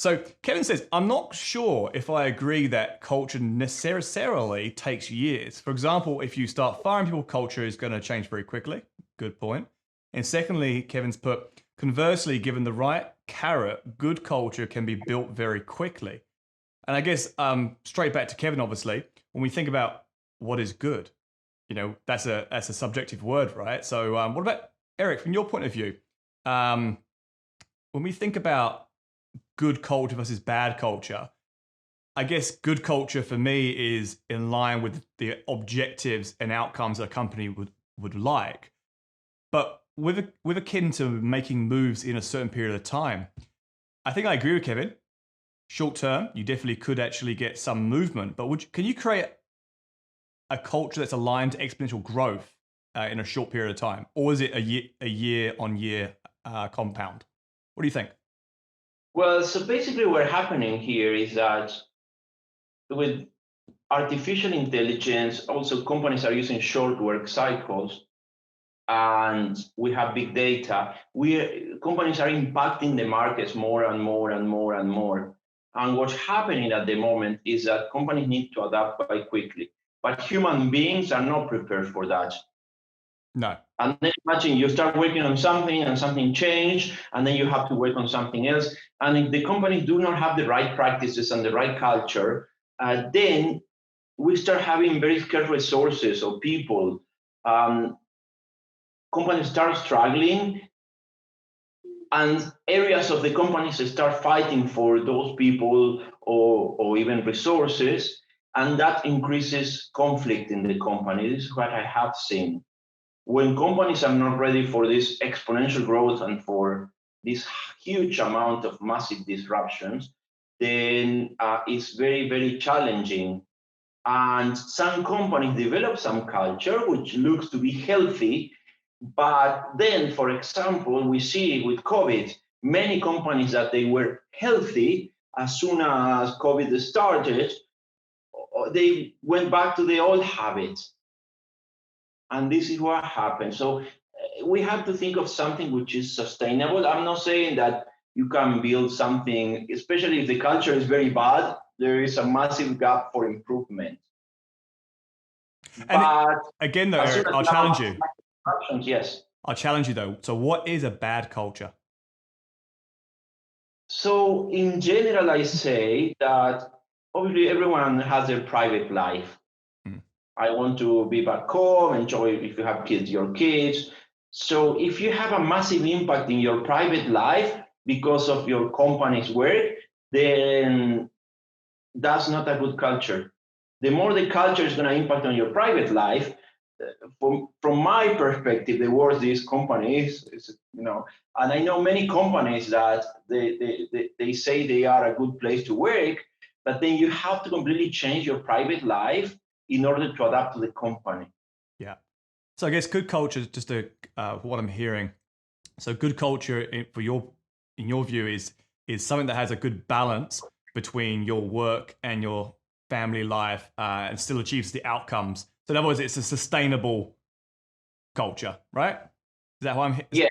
So Kevin says, I'm not sure if I agree that culture necessarily takes years. For example, if you start firing people, culture is going to change very quickly. Good point. And secondly, Kevin's put, conversely, given the right carrot, good culture can be built very quickly. And I guess straight back to Kevin, obviously, when we think about what is good, that's a subjective word, right? So what about Eric, from your point of view? When we think about good culture versus bad culture, I guess good culture for me is in line with the objectives and outcomes a company would like. But with akin to making moves in a certain period of time, I think I agree with Kevin. Short term, you definitely could actually get some movement, but can you create a culture that's aligned to exponential growth in a short period of time, or is it a year on year compound? What do you think? Well, so basically what's happening here is that with artificial intelligence, also companies are using short work cycles, and we have big data. Companies are impacting the markets more and more and more and more. And what's happening at the moment is that companies need to adapt quite quickly, but human beings are not prepared for that. No. And then imagine you start working on something and something changed, and then you have to work on something else. And if the companies do not have the right practices and the right culture, then we start having very scarce resources or people. Companies start struggling, and areas of the companies start fighting for those people or even resources, and that increases conflict in the company. This is what I have seen. When companies are not ready for this exponential growth and for this huge amount of massive disruptions, then it's very, very challenging. And some companies develop some culture which looks to be healthy, but then, for example, we see with COVID, many companies that they were healthy as soon as COVID started, they went back to the old habits. And this is what happened. So we have to think of something which is sustainable. I'm not saying that you can build something, especially if the culture is very bad, there is a massive gap for improvement. And But again, though, as soon Eric, as I'll you have challenge you. actions, yes. I'll challenge you, though. So what is a bad culture? So in general, I say that obviously everyone has their private life. I want to be back home, enjoy if you have kids, your kids. So if you have a massive impact in your private life because of your company's work, then that's not a good culture. The more the culture is going to impact on your private life, from my perspective, the worse this company is. And I know many companies that they say they are a good place to work, but then you have to completely change your private life in order to adapt to the company. Yeah. So I guess good culture, just to what I'm hearing. So good culture, in your view, is something that has a good balance between your work and your family life, and still achieves the outcomes. So in other words, it's a sustainable culture, right? Is that what I'm? Yeah,